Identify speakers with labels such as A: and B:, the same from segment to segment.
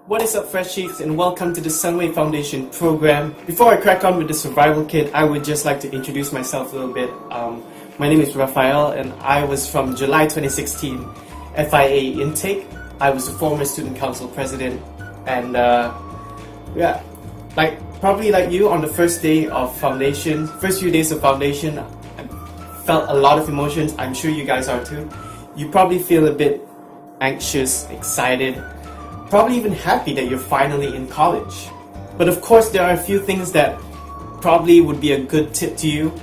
A: What is up, Fresh Cheeks, and welcome to the Sunway Foundation Programme. Before I crack on with the survival kit, I would just like to introduce myself a little bit. My name is Raphael, and I was from July 2016 FIA intake. I was a former student council president, and probably like you, on the first day of foundation, first few days of foundation, I felt a lot of emotions. I'm sure you guys are too. You probably feel a bit anxious, excited, probably even happy that you're finally in college. But of course, there are a few things that probably would be a good tip to you.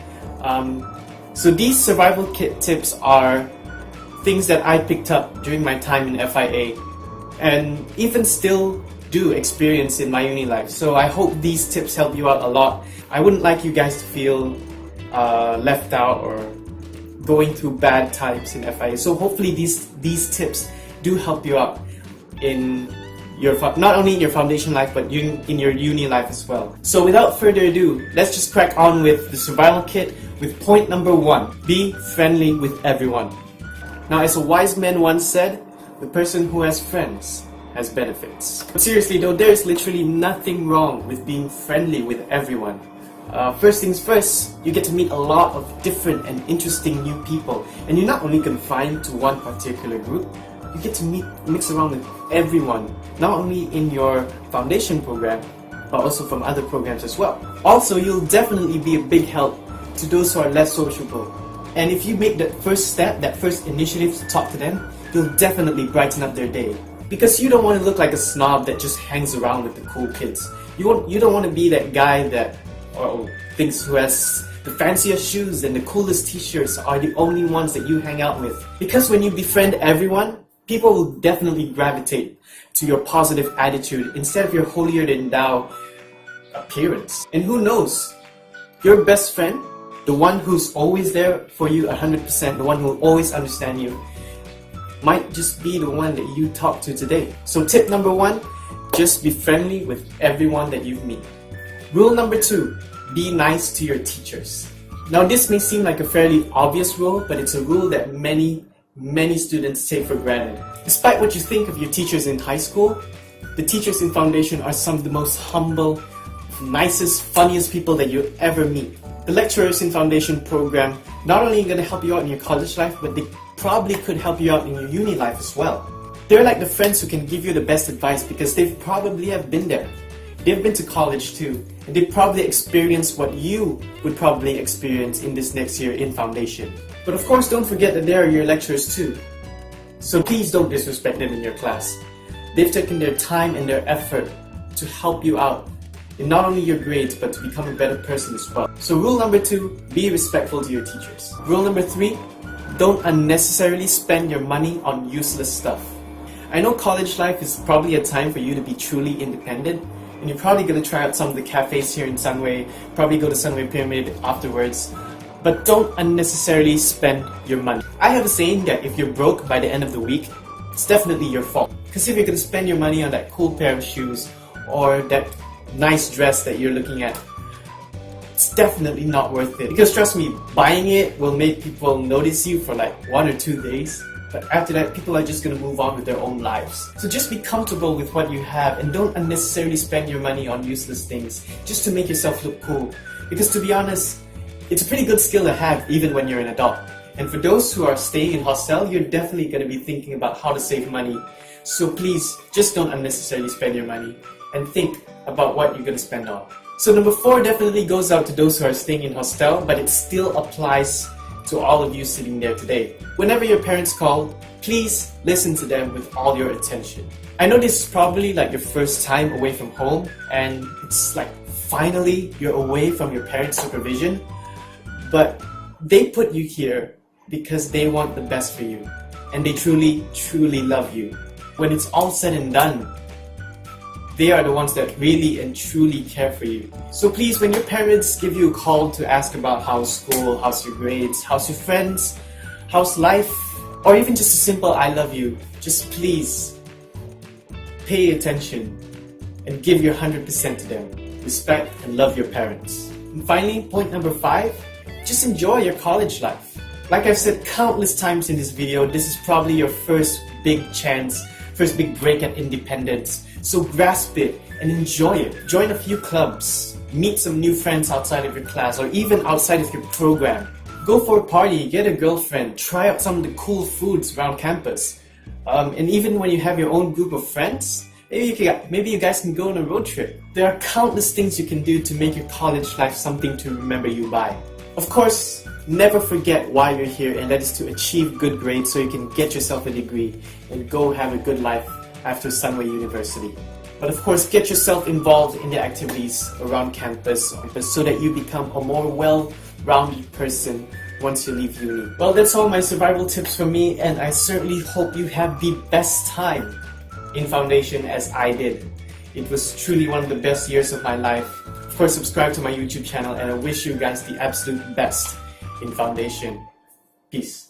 A: So these survival kit tips are things that I picked up during my time in FIA and even still do experience in my uni life. So I hope these tips help you out a lot. I wouldn't like you guys to feel left out or going through bad times in FIA. So hopefully these tips do help you out in your not only in your foundation life but in your uni life as well. So without further ado, let's just crack on with the survival kit with point number 1. Be friendly with everyone. Now, as a wise man once said, the person who has friends has benefits. But seriously though, there is literally nothing wrong with being friendly with everyone. First things first, you get to meet a lot of different and interesting new people, and you're not only confined to one particular group. You get to mix around with everyone, not only in your foundation program, but also from other programs as well. Also, you'll definitely be a big help to those who are less sociable. And if you make that first step, that first initiative to talk to them, you'll definitely brighten up their day. Because you don't want to look like a snob that just hangs around with the cool kids. You don't want to be that guy that thinks who has the fanciest shoes and the coolest t-shirts are the only ones that you hang out with. Because when you befriend everyone, people will definitely gravitate to your positive attitude instead of your holier-than-thou appearance. And who knows, your best friend, the one who's always there for you 100%, the one who will always understand you, might just be the one that you talk to today. So tip number 1, just be friendly with everyone that you meet. Rule number 2, be nice to your teachers. Now this may seem like a fairly obvious rule, but it's a rule that many students take for granted. Despite what you think of your teachers in high school, the teachers in foundation are some of the most humble, nicest, funniest people that you'll ever meet. The lecturers in foundation program not only going to help you out in your college life, but they probably could help you out in your uni life as well. They're like the friends who can give you the best advice because they've probably have been there. They've been to college too, and they probably experienced what you would probably experience in this next year in foundation. But of course, don't forget that they are your lecturers too. So please don't disrespect them in your class. They've taken their time and their effort to help you out in not only your grades, but to become a better person as well. So rule number 2, be respectful to your teachers. Rule number 3, don't unnecessarily spend your money on useless stuff. I know college life is probably a time for you to be truly independent, and you're probably going to try out some of the cafes here in Sunway, probably go to Sunway Pyramid afterwards, but don't unnecessarily spend your money. I have a saying that if you're broke by the end of the week, it's definitely your fault. Because if you're going to spend your money on that cool pair of shoes or that nice dress that you're looking at, it's definitely not worth it. Because trust me, buying it will make people notice you for like 1 or 2 days, but after that, people are just going to move on with their own lives. So just be comfortable with what you have and don't unnecessarily spend your money on useless things just to make yourself look cool. Because to be honest, it's a pretty good skill to have even when you're an adult. And for those who are staying in hostel, you're definitely going to be thinking about how to save money. So please, just don't unnecessarily spend your money and think about what you're going to spend on. So number 4 definitely goes out to those who are staying in hostel, but it still applies to all of you sitting there today. Whenever your parents call, please listen to them with all your attention. I know this is probably like your first time away from home, and it's like finally you're away from your parents' supervision, but they put you here because they want the best for you, and they truly love you. When it's all said and done, they are the ones that really and truly care for you. So please, when your parents give you a call to ask about how's school, how's your grades, how's your friends, how's life, or even just a simple I love you, just please pay attention and give your 100% to them. Respect and love your parents. And finally, point number 5, just enjoy your college life. Like I've said countless times in this video, this is probably your first big chance, first big break at independence So grasp it and enjoy it. Join a few clubs, meet some new friends outside of your class or even outside of your program. Go for a party, get a girlfriend, try out some of the cool foods around campus. And even when you have your own group of friends, maybe you guys can go on a road trip. There are countless things you can do to make your college life something to remember you by. Of course, never forget why you're here, and that is to achieve good grades so you can get yourself a degree and go have a good life after Sunway University. But of course, get yourself involved in the activities around campus so that you become a more well-rounded person once you leave uni. Well, that's all my survival tips from me, and I certainly hope you have the best time in foundation as I did. It was truly one of the best years of my life. Of course, subscribe to my YouTube channel, and I wish you guys the absolute best in foundation. Peace.